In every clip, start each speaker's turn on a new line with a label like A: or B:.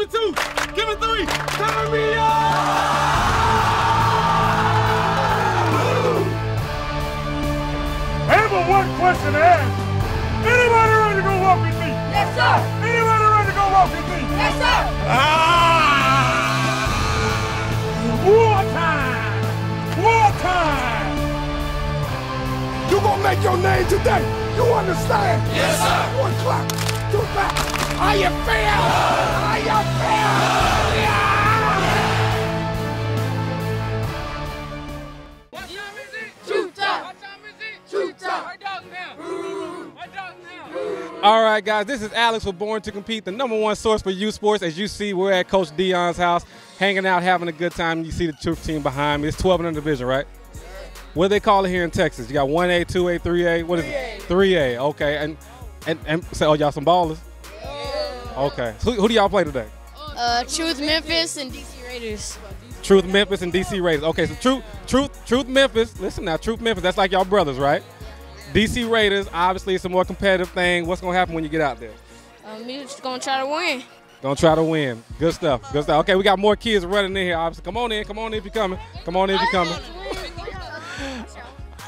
A: me 2. Give me 3. Turn me on!
B: I have one question to ask. Anybody ready to go walk with me?
C: Yes, sir.
B: Anybody ready to go walk with me?
C: Yes, sir.
B: War time! War time!
D: You gonna make your name today. You understand?
A: Yes, sir.
D: 1 o'clock. 2 o'clock. How you feel? How you feel? Yeah!
A: What time is it?
C: Shoot time.
A: What time is it?
C: Shoot time.
A: What dog now? What dog now?
E: All right, guys, this is Alex with Born to Compete, the #1 source for youth sports. As you see, we're at Coach Dion's house, hanging out, having a good time. You see the Truth team behind me. It's 12 and under division, right? What do they call it here in Texas? You got 1A, 2A, 3A. What is it? 3A. Okay, and so oh, y'all some ballers. Okay, so who do y'all play today?
F: Truth Memphis and DC Raiders.
E: Truth Memphis and DC Raiders. Okay, so Truth Memphis. Listen now, Truth Memphis. That's like y'all brothers, right? DC Raiders. Obviously, it's a more competitive thing. What's gonna happen when you get out there?
F: We're just gonna try to win.
E: Gonna try to win. Good stuff. Good stuff. Okay, we got more kids running in here. Obviously, come on in. Come on in if you're coming. Come on in if you're coming.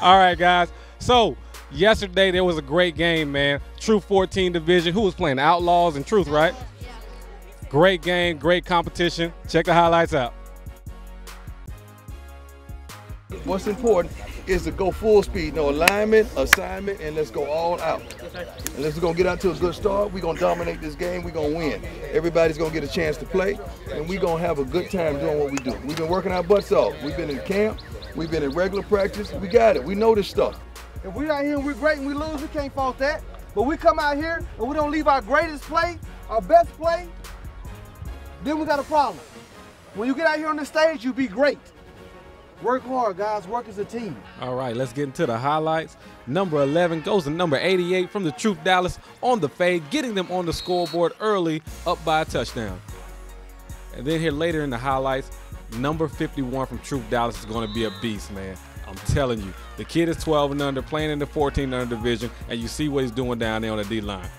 E: All right, guys. So yesterday there was a great game, man. Truth 14 division. Who was playing? Outlaws and Truth, right? Great game, great competition. Check the highlights out.
D: What's important is to go full speed. No alignment, assignment, and let's go all out. And let's go get out to a good start. We're going to dominate this game. We're going to win. Everybody's going to get a chance to play, and we're going to have a good time doing what we do. We've been working our butts off. We've been in camp. We've been in regular practice. We got it. We know this stuff.
G: If we're out here and we're great and we lose, we can't fault that. But we come out here and we don't leave our greatest play, our best play, then we got a problem. When you get out here on the stage, you be great. Work hard, guys. Work as a team.
E: All right, let's get into the highlights. Number 11 goes to number 88 from the Truth Dallas on the fade, getting them on the scoreboard early, up by a touchdown. And then here later in the highlights, number 51 from Truth Dallas is going to be a beast, man. I'm telling you. The kid is 12 and under, playing in the 14 under division, and you see what he's doing down there on the D-line.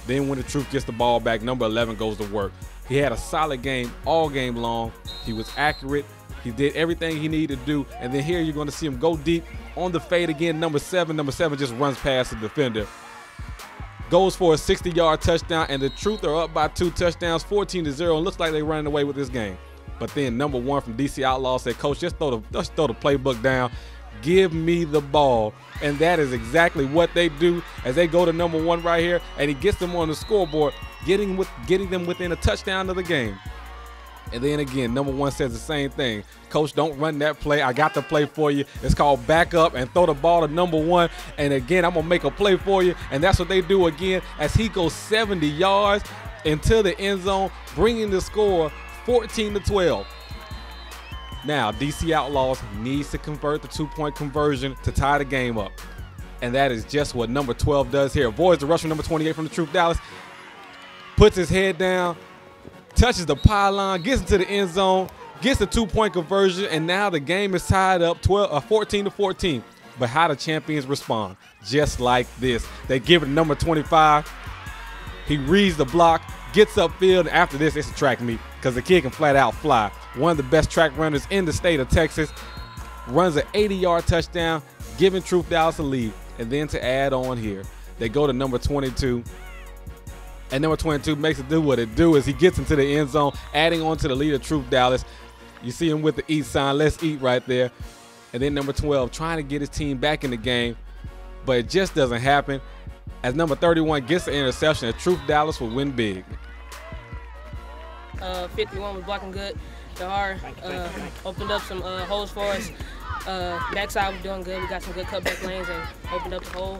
E: Then when the Truth gets the ball back, number 11 goes to work. He had a solid game all game long. He was accurate. He did everything he needed to do. And then here you're going to see him go deep on the fade again. Number 7 just runs past the defender. Goes for a 60-yard touchdown, and the Truth are up by 2 touchdowns, 14-0, and looks like they're running away with this game. But then number 1 from DC Outlaws said, Coach, just throw the playbook down. Give me the ball. And that is exactly what they do as they go to number 1 right here, and he gets them on the scoreboard, getting them within a touchdown of the game. And then again, number 1 says the same thing. Coach, don't run that play. I got the play for you. It's called back up and throw the ball to number 1. And again, I'm going to make a play for you. And that's what they do again as he goes 70 yards into the end zone, bringing the score 14-12. Now, DC Outlaws needs to convert the 2-point conversion to tie the game up. And that is just what number 12 does here. Avoids the rush from number 28 from the Truth Dallas. Puts his head down. Touches the pylon, gets into the end zone, gets the 2-point conversion, and now the game is tied up 14-14. But how the champions respond? Just like this. They give it to number 25. He reads the block, gets upfield, and after this, it's a track meet because the kid can flat out fly. One of the best track runners in the state of Texas. Runs an 80-yard touchdown, giving Truth Dallas a lead. And then to add on here, they go to number 22. And number 22 makes it do what it do is he gets into the end zone, adding on to the lead of Truth Dallas. You see him with the eat sign, let's eat right there. And then number 12 trying to get his team back in the game, but it just doesn't happen. As number 31 gets the interception, Truth Dallas will win big.
H: 51 was blocking good. Dahar opened up some holes for us. Backside was doing good. We got some good cutback lanes and opened up the hole.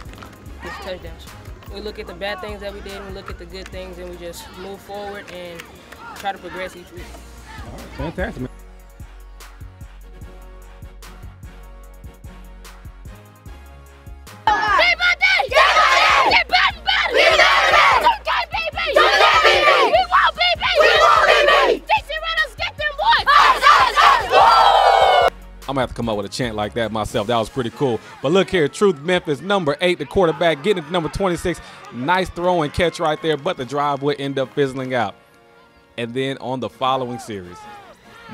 H: Get some touchdowns. We look at the bad things that we did, and we look at the good things, and we just move forward and try to progress each week.
E: All right, fantastic, man. I'm gonna have to come up with a chant like that myself. That was pretty cool. But look here, Truth Memphis, number 8, the quarterback, getting to number 26. Nice throw and catch right there, but the drive would end up fizzling out. And then on the following series,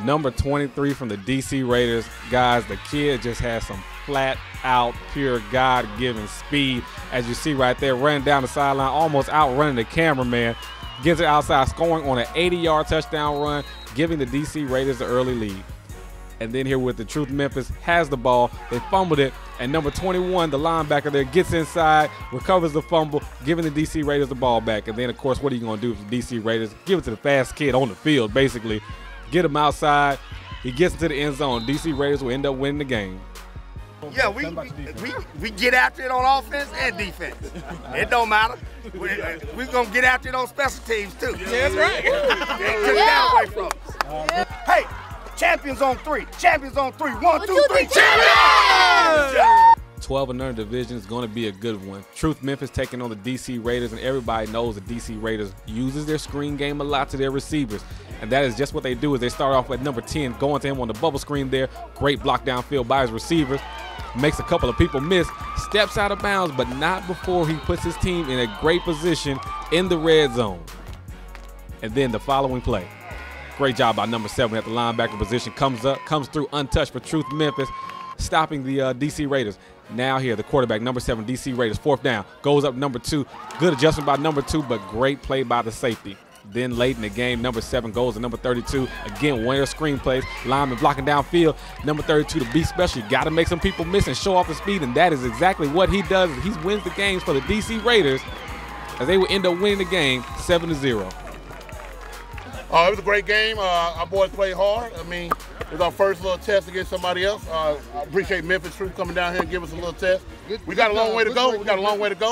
E: number 23 from the DC Raiders. Guys, the kid just has some flat out, pure God-given speed. As you see right there, running down the sideline, almost outrunning the cameraman. Gets it outside, scoring on an 80-yard touchdown run, giving the DC Raiders the early lead. And then here with the Truth Memphis has the ball. They fumbled it, and number 21, the linebacker there, gets inside, recovers the fumble, giving the DC Raiders the ball back. And then, of course, what are you going to do with the DC Raiders? Give it to the fast kid on the field, basically. Get him outside. He gets into the end zone. DC Raiders will end up winning the game.
C: Yeah, we get after it on offense and defense. It don't matter. We're going to get after it on special teams, too.
A: Yeah, that's right.
C: Get that away from us. Hey, champions on 3. Champions on 3. 1, 2, 3. Champions!
E: 12 and under division is going to be a good one. Truth Memphis taking on the DC Raiders, and everybody knows the DC Raiders uses their screen game a lot to their receivers. And that is just what they do, is they start off at number 10, going to him on the bubble screen there. Great block downfield by his receivers. Makes a couple of people miss, steps out of bounds, but not before he puts his team in a great position in the red zone. And then the following play. Great job by number 7 at the linebacker position. Comes through untouched for Truth Memphis, stopping the DC Raiders. Now here, the quarterback, number 7, DC Raiders, 4th down. Goes up number 2. Good adjustment by number 2, but great play by the safety. Then late in the game, number 7 goes to number 32. Again, one of their screen plays. Lineman blocking downfield. Number 32 to be special. You got to make some people miss and show off the speed, and that is exactly what he does. He wins the games for the DC Raiders, as they will end up winning the game 7-0.
I: It was a great game. Our boys played hard. I mean, it was our first little test against somebody else. I appreciate Memphis Truth coming down here and giving us a little test. We got a long way to go.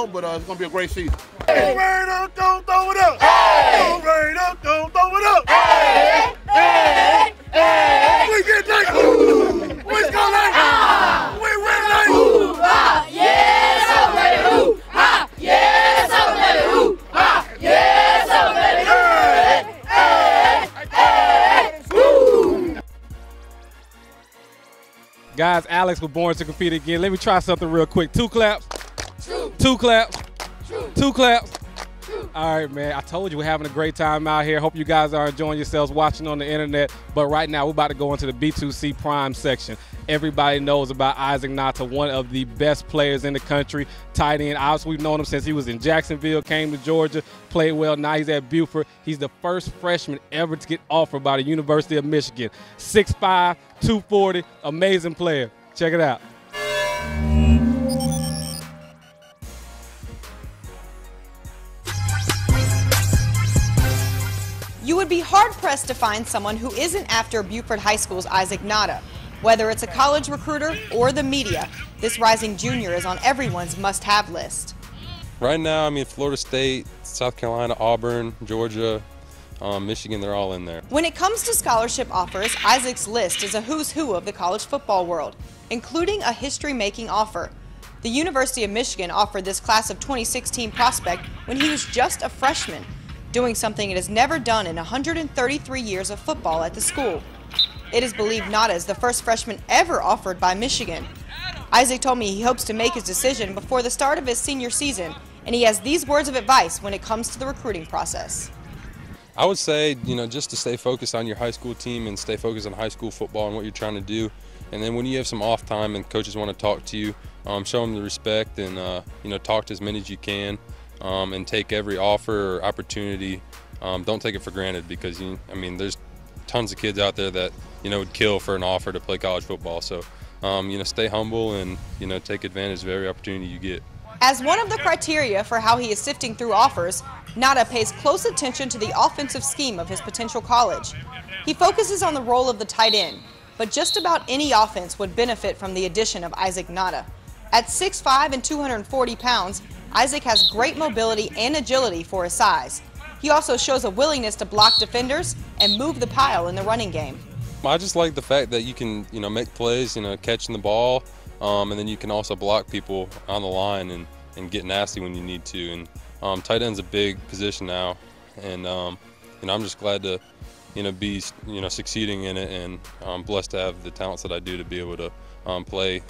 I: But it's going to be a great season. Hey, Raiders, don't throw it up. Hey, Raiders, don't throw it up. Hey, hey, hey. We get like, we score like, we win like.
J: Ooh, ah, yes, I'm ready. Ooh, ah, yes, I'm ready. Ooh, ah, yes, I'm ready.
E: Guys, Alex was born to compete again. Let me try something real quick. 2 claps. 2 claps. 2 claps. All right, man. I told you we're having a great time out here. Hope you guys are enjoying yourselves watching on the internet. But right now, we're about to go into the B2C Prime section. Everybody knows about Isaac Nata, one of the best players in the country. Tight end. Obviously, we've known him since he was in Jacksonville, came to Georgia, played well. Now he's at Buford. He's the first freshman ever to get offered by the University of Michigan. 6'5", 240, amazing player. Check it out.
K: You would be hard-pressed to find someone who isn't after Buford High School's Isaac Nata. Whether it's a college recruiter or the media, this rising junior is on everyone's must-have list.
L: Right now, I mean, Florida State, South Carolina, Auburn, Georgia, Michigan, they're all in there.
K: When it comes to scholarship offers, Isaac's list is a who's who of the college football world, including a history-making offer. The University of Michigan offered this class of 2016 prospect when he was just a freshman, doing something it has never done in 133 years of football at the school. It is believed Nata is the first freshman ever offered by Michigan. Isaac told me he hopes to make his decision before the start of his senior season, and he has these words of advice when it comes to the recruiting process.
L: I would say, just to stay focused on your high school team and stay focused on high school football and what you're trying to do. And then when you have some off time and coaches want to talk to you, show them the respect and, talk to as many as you can. And take every offer or opportunity. Don't take it for granted, because there's tons of kids out there that would kill for an offer to play college football. So stay humble and take advantage of every opportunity you get.
K: As one of the criteria for how he is sifting through offers, Nata pays close attention to the offensive scheme of his potential college. He focuses on the role of the tight end, but just about any offense would benefit from the addition of Isaac Nata. At 6'5" and 240 pounds, Isaac has great mobility and agility for his size. He also shows a willingness to block defenders and move the pile in the running game.
L: I just like the fact that you can, make plays, catching the ball, and then you can also block people on the line and get nasty when you need to. And tight end's a big position now, and I'm just glad to, be, succeeding in it, and I'm blessed to have the talents that I do to be able to play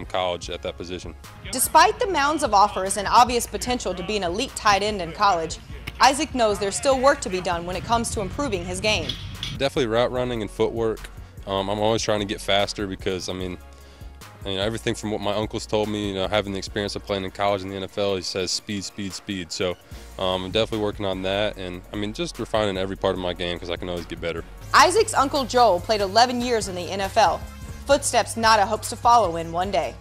L: college at that position.
K: Despite the mounds of offers and obvious potential to be an elite tight end in college, Isaac knows there's still work to be done when it comes to improving his game.
L: Definitely route running and footwork. I'm always trying to get faster because, I mean, everything from what my uncles told me, having the experience of playing in college and the NFL, he says speed, speed, speed. So I'm definitely working on that, and I mean, just refining every part of my game because I can always get better.
K: Isaac's uncle Joel played 11 years in the NFL. Footsteps Nada hopes to follow in one day.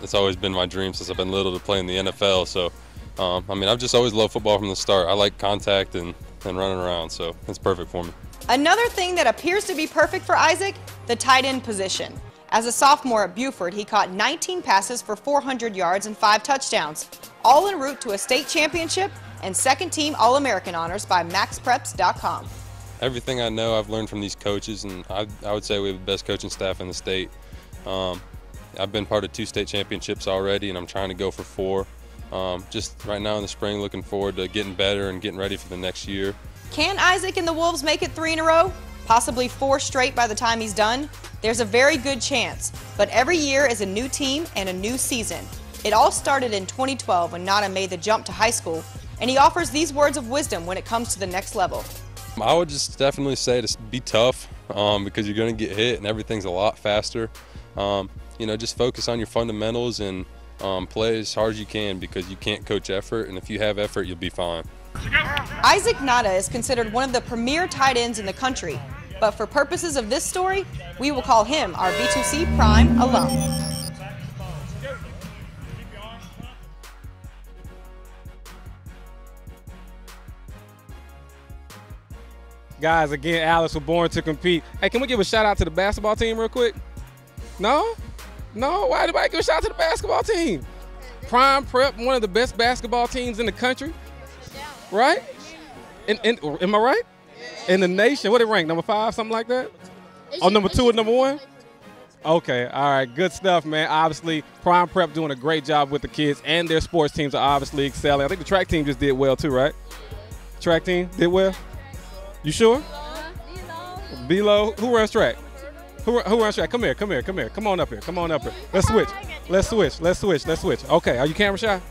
L: It's always been my dream since I've been little to play in the NFL. So, I mean, I've just always loved football from the start. I like contact and running around, so it's perfect for me.
K: Another thing that appears to be perfect for Isaac, the tight end position. As a sophomore at Buford, he caught 19 passes for 400 yards and 5 touchdowns, all en route to a state championship and second-team All-American honors by MaxPreps.com.
L: Everything I know I've learned from these coaches, and I would say we have the best coaching staff in the state. I've been part of 2 state championships already, and I'm trying to go for 4. Just right now in the spring, looking forward to getting better and getting ready for the next year.
K: Can Isaac and the Wolves make it 3 in a row? Possibly 4 straight by the time he's done? There's a very good chance, but every year is a new team and a new season. It all started in 2012 when Nada made the jump to high school, and he offers these words of wisdom when it comes to the next level.
L: I would just definitely say to be tough because you're going to get hit and everything's a lot faster. Just focus on your fundamentals and play as hard as you can because you can't coach effort, and if you have effort, you'll be fine.
K: Isaac Nada is considered one of the premier tight ends in the country, but for purposes of this story, we will call him our V2C Prime alum.
E: Guys, again, Alex was born to compete. Hey, can we give a shout out to the basketball team real quick? No? No? Why anybody give a shout out to the basketball team? Prime Prep, one of the best basketball teams in the country. Right? Am I right? In the nation. What did it rank? Number 5, something like that? Oh, number 2 and number 1? Okay, all right, good stuff, man. Obviously, Prime Prep doing a great job with the kids, and their sports teams are obviously excelling. I think the track team just did well too, right? Track team did well? You sure? B-Lo. Who runs track? Who runs track? Come here. Come on up here. Let's switch. Okay, are you camera shy?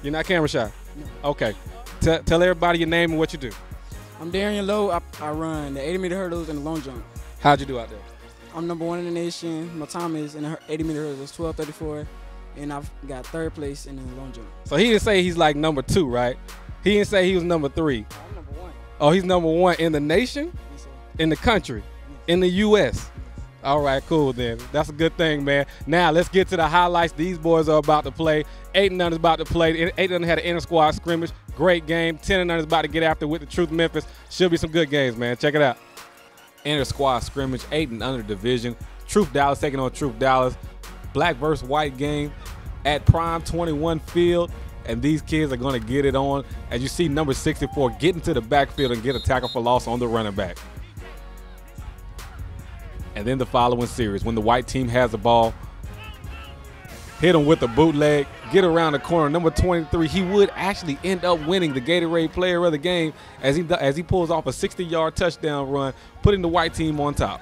E: You're not camera shy? Okay. Tell everybody your name and what you do.
M: I'm Darian Lowe. I run the 80-meter hurdles and the long jump.
E: How'd you do out there?
M: I'm number 1 in the nation. My time is in the 80-meter hurdles 12:34, and I've got 3rd place in the long jump.
E: So he didn't say he's like number 2, right? He didn't say he was number 3.
M: I'm number 1.
E: Oh, he's number 1 in the nation?
M: Yes, sir.
E: In the country? In the U.S.? All right, cool then. That's a good thing, man. Now, let's get to the highlights. These boys are about to play. 8-0 is about to play. 8-0 had an inter-squad scrimmage. Great game. 10-0 is about to get after with the Truth Memphis. Should be some good games, man. Check it out. Inter-squad scrimmage, 8-0 division. Truth Dallas taking on Truth Dallas. Black versus white game at Prime 21 Field. And these kids are going to get it on. As you see, number 64 get into the backfield and get a tackle for loss on the running back. And then the following series, when the white team has the ball, hit him with a bootleg, get around the corner. Number 23, he would actually end up winning the Gatorade Player of the Game as he pulls off a 60-yard touchdown run, putting the white team on top.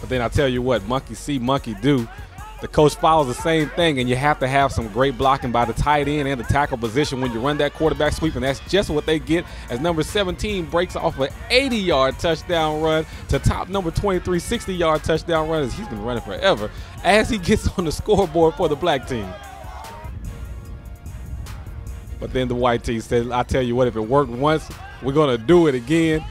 E: But then I tell you what, monkey see, monkey do. The coach follows the same thing, and you have to have some great blocking by the tight end and the tackle position when you run that quarterback sweep, and that's just what they get as number 17 breaks off an 80-yard touchdown run to top number 23 60-yard touchdown run as he's been running forever as he gets on the scoreboard for the black team. But then the white team said, I tell you what, if it worked once, we're going to do it again.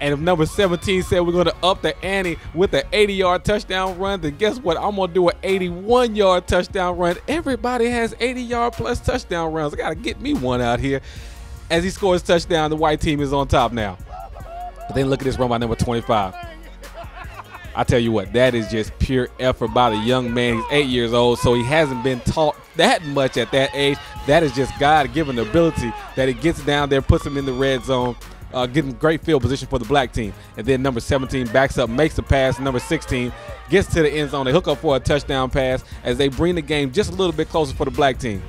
E: And if number 17 said we're going to up the ante with an 80-yard touchdown run, then guess what? I'm going to do an 81-yard touchdown run. Everybody has 80-yard plus touchdown runs. I got to get me one out here. As he scores touchdown, the white team is on top now. But then look at this run by number 25. I tell you what, that is just pure effort by the young man. He's 8 years old, so he hasn't been taught that much at that age. That is just God-given ability that he gets down there, puts him in the red zone. Getting great field position for the black team. And then number 17 backs up, makes the pass. Number 16 gets to the end zone. They hook up for a touchdown pass as they bring the game just a little bit closer for the black team.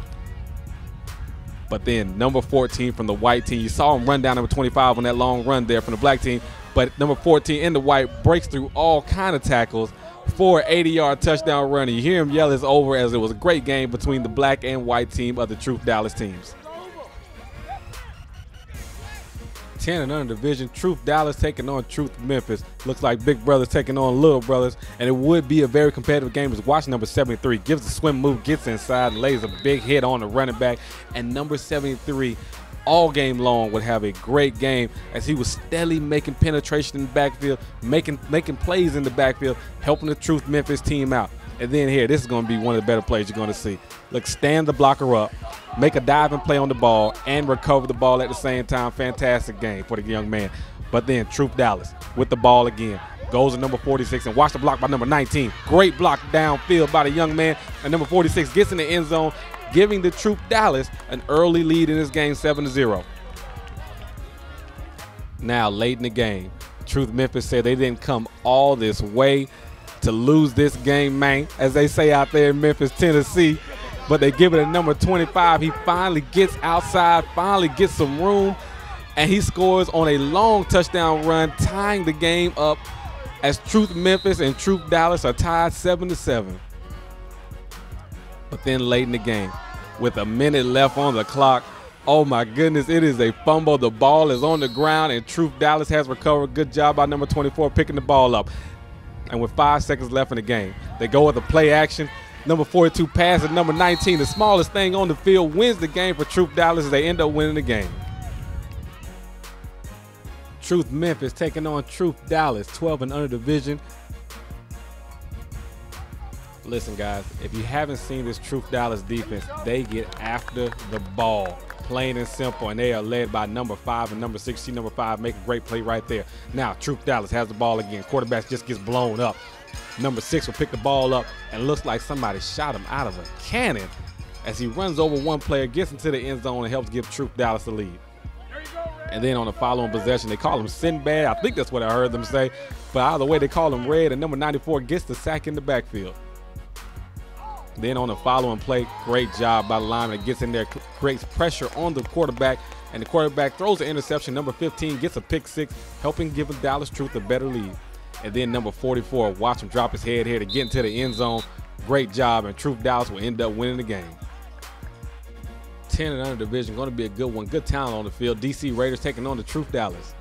E: But then number 14 from the white team, you saw him run down number 25 on that long run there from the black team. But number 14 in the white breaks through all kind of tackles, for an 80-yard touchdown run. You hear him yell it's over, as it was a great game between the black and white team of the Truth Dallas teams. 10 and under division, Truth Dallas taking on Truth Memphis. Looks like big brothers taking on little brothers, and it would be a very competitive game. As watch number 73 gives the swim move, gets inside, lays a big hit on the running back, and number 73 all game long would have a great game as he was steadily making penetration in the backfield, making plays in the backfield, helping the Truth Memphis team out. And then here, this is going to be one of the better plays you're going to see. Look, stand the blocker up, make a diving play on the ball, and recover the ball at the same time. Fantastic game for the young man. But then Truth Dallas with the ball again. Goes to number 46 and watch the block by number 19. Great block downfield by the young man. And number 46 gets in the end zone, giving the Truth Dallas an early lead in this game, 7-0. Now, late in the game, Truth Memphis said they didn't come all this way to lose this game, man, as they say out there in Memphis, Tennessee. But they give it a number 25. He finally gets outside, finally gets some room, and he scores on a long touchdown run, tying the game up as Truth Memphis and Truth Dallas are tied 7-7. But then late in the game, with a minute left on the clock, oh my goodness, it is a fumble. The ball is on the ground, and Truth Dallas has recovered. Good job by number 24 picking the ball up. And with 5 seconds left in the game, they go with a play action. Number 42 passes number 19, the smallest thing on the field, wins the game for Truth Dallas as they end up winning the game. Truth Memphis taking on Truth Dallas, 12 and under division. Listen, guys, if you haven't seen this Truth Dallas defense, they get after the ball, plain and simple, and they are led by number 5 and number 16. Number 5 make a great play right there. Now, Truth Dallas has the ball again. Quarterback just gets blown up. Number 6 will pick the ball up, and looks like somebody shot him out of a cannon as he runs over one player, gets into the end zone, and helps give Truth Dallas the lead. And then on the following possession, they call him Sinbad. I think that's what I heard them say. But either way, they call him Red, and number 94 gets the sack in the backfield. Then on the following play, great job by the lineman. It gets in there, creates pressure on the quarterback, and the quarterback throws an interception. Number 15 gets a pick 6, helping give Dallas Truth a better lead. And then number 44, watch him drop his head here to get into the end zone. Great job, and Truth Dallas will end up winning the game. 10 and under division, going to be a good one. Good talent on the field. DC Raiders taking on the Truth Dallas.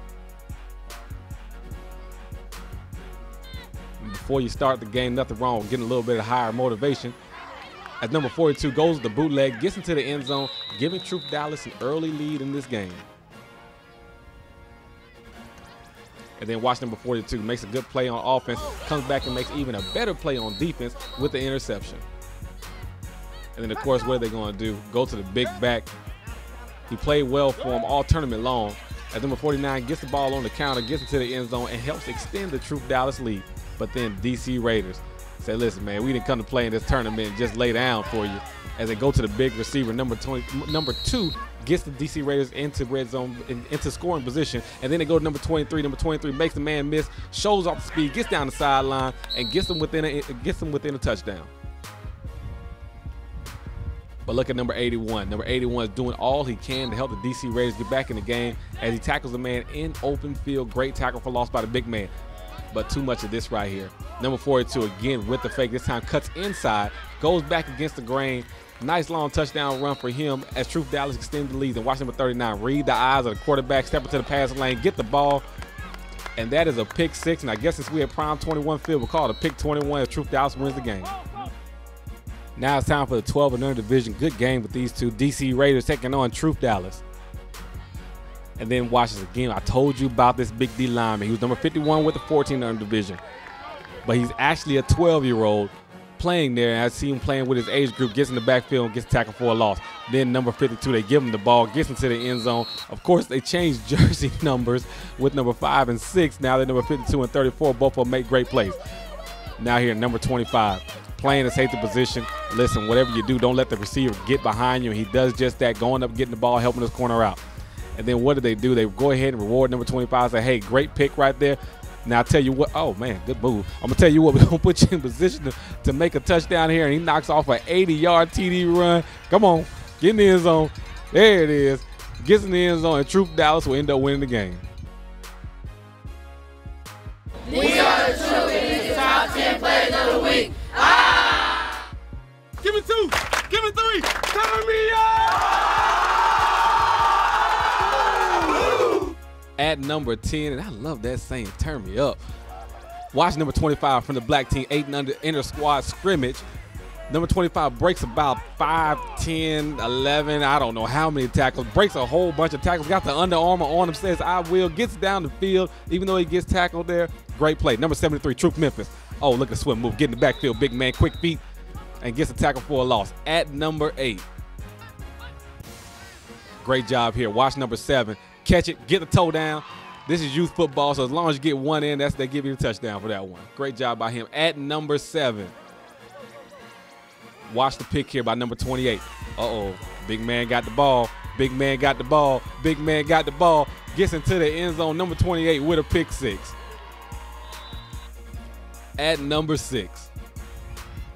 E: And before you start the game, nothing wrong with getting a little bit of higher motivation. As number 42 goes to the bootleg, gets into the end zone, giving Truth Dallas an early lead in this game. And then watch number 42, makes a good play on offense, comes back and makes even a better play on defense with the interception. And then, of course, what are they going to do? Go to the big back. He played well for him all tournament long. As number 49 gets the ball on the counter, gets into the end zone, and helps extend the Truth Dallas lead. But then DC Raiders say, listen, man, we didn't come to play in this tournament and just lay down for you. As they go to the big receiver, number 2 gets the DC Raiders into red zone, into scoring position, and then they go to number 23. Number 23 makes the man miss, shows off the speed, gets down the sideline, and gets them within a touchdown. But look at number 81. Number 81 is doing all he can to help the DC Raiders get back in the game as he tackles the man in open field. Great tackle for loss by the big man. But too much of this right here. Number 42 again with the fake. This time cuts inside, goes back against the grain. Nice long touchdown run for him as Truth Dallas extends the lead. And watch number 39 read the eyes of the quarterback, step into the passing lane, get the ball. And that is a pick 6. And I guess since we had prime 21 field, we'll call it a pick 21 as Truth Dallas wins the game. Now it's time for the 12 and under division. Good game with these two. DC Raiders taking on Truth Dallas. And then watch this again. I told you about this big D lineman. He was number 51 with the 14 under division. But he's actually a 12-year-old playing there. And I see him playing with his age group, gets in the backfield and gets tackled for a loss. Then number 52, they give him the ball, gets into the end zone. Of course, they changed jersey numbers with number 5 and 6. Now they're number 52 and 34. Both of them make great plays. Now here, number 25. Playing a safety position. Listen, whatever you do, don't let the receiver get behind you. He does just that, going up, getting the ball, helping his corner out. And then what do? They go ahead and reward number 25. Say, hey, great pick right there. Now, I'll tell you what. Oh, man, good move. I'm going to tell you what. We're going to put you in position to make a touchdown here. And he knocks off an 80-yard TD run. Come on. Get in the end zone. There it is. Gets in the end zone, and Truth Dallas will end up winning the game.
J: We are the Truth. It is the top 10 players
A: 2. Give me 3. Turn me up.
E: At number 10, and I love that saying, turn me up. Watch number 25 from the black team, 8 and under inter-squad scrimmage. Number 25 breaks about 5, 10, 11, I don't know how many tackles. Breaks a whole bunch of tackles. Got the Under Armour on him, says, I will. Gets down the field, even though he gets tackled there. Great play. Number 73, Truth Memphis. Oh, look at swim move. Get in the backfield, big man, quick feet, and gets a tackle for a loss. At number 8. Great job here. Watch number 7. Catch it, get the toe down. This is youth football, so as long as you get one in, they give you a touchdown for that one. Great job by him. At number 7. Watch the pick here by number 28. Uh-oh. Big man got the ball. Big man got the ball. Big man got the ball. Gets into the end zone. Number 28 with a pick 6. At number 6.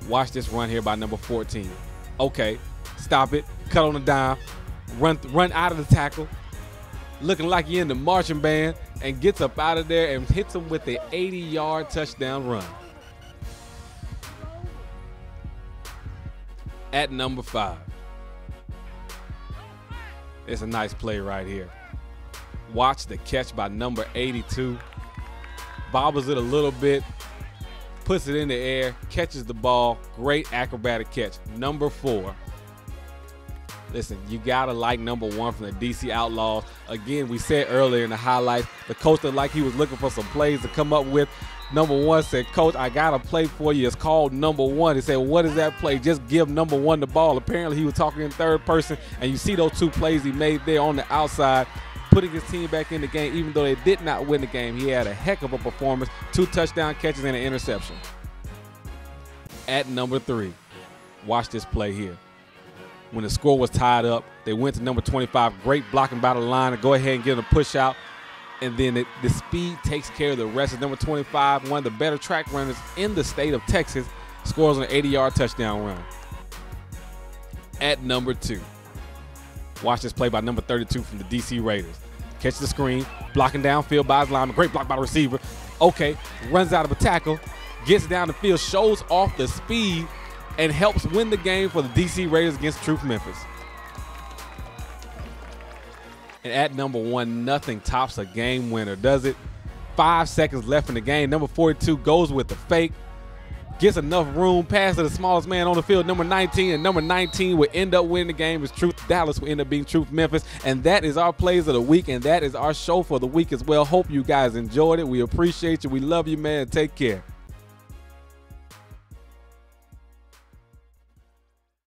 E: Watch this run here by number 14. Okay. Stop it. Cut on the dime. Run out of the tackle. Looking like you're in the marching band, and gets up out of there and hits him with the 80-yard touchdown run. At number 5. It's a nice play right here. Watch the catch by number 82. Bobbles it a little bit, puts it in the air, catches the ball. Great acrobatic catch. Number 4. Listen, you gotta like number 1 from the DC Outlaws. Again, we said earlier in the highlights, the coach looked like he was looking for some plays to come up with. Number 1 said, Coach, I got a play for you. It's called number 1. He said, what is that play? Just give number 1 the ball. Apparently, he was talking in third person, and you see those 2 plays he made there on the outside, putting his team back in the game. Even though they did not win the game, he had a heck of a performance. 2 touchdown catches and an interception. At number 3, watch this play here. When the score was tied up, they went to number 25. Great blocking by the line to go ahead and get him a push out. And then the speed takes care of the rest. Of number 25, one of the better track runners in the state of Texas, scores an 80-yard touchdown run. At number 2, watch this play by number 32 from the DC Raiders. Catch the screen, blocking downfield by his lineman. Great block by the receiver. Okay, runs out of a tackle, gets down the field, shows off the speed, and helps win the game for the DC Raiders against Truth Memphis. And at number 1, nothing tops a game winner, does it? 5 seconds left in the game. Number 42 goes with the fake, gets enough room, pass to the smallest man on the field, number 19, and number 19 would end up winning the game as Truth Dallas will end up being Truth Memphis. And that is our plays of the week, and that is our show for the week as well. Hope you guys enjoyed it. We appreciate you. We love you, man. Take care.